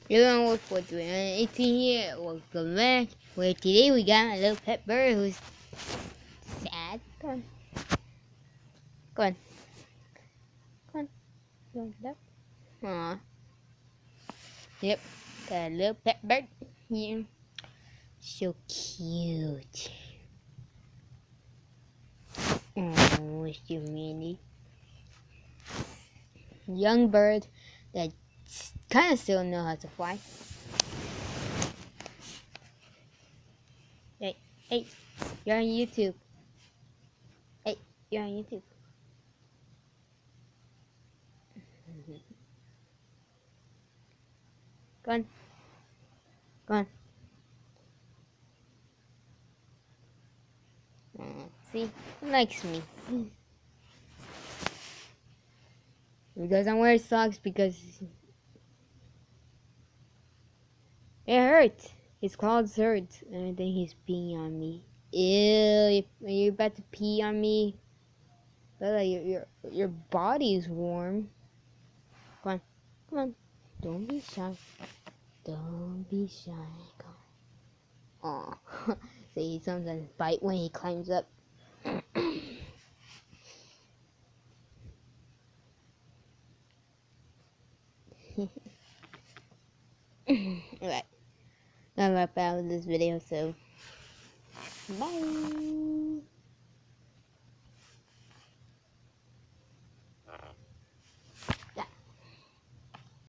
Everyone was for 318 here. Welcome back. Where today we got a little pet bird who's sad. Come on. Come on. Come on. You want to get up? Aw. Yep. Got a little pet bird here. So cute. Oh, it's your mini. Young bird that kind of still know how to fly. Hey, you're on YouTube. Hey, you're on YouTube. Go on. Go on. See, he likes me. He doesn't wear socks because it hurts. His claws hurt, and I think he's peeing on me. Ew! Are you about to pee on me? Bella, your body's warm. Come on, come on. Don't be shy. Don't be shy. Come on. Aw. See, he sometimes bite when he climbs up. Alright. I'm wrap out this video, so bye.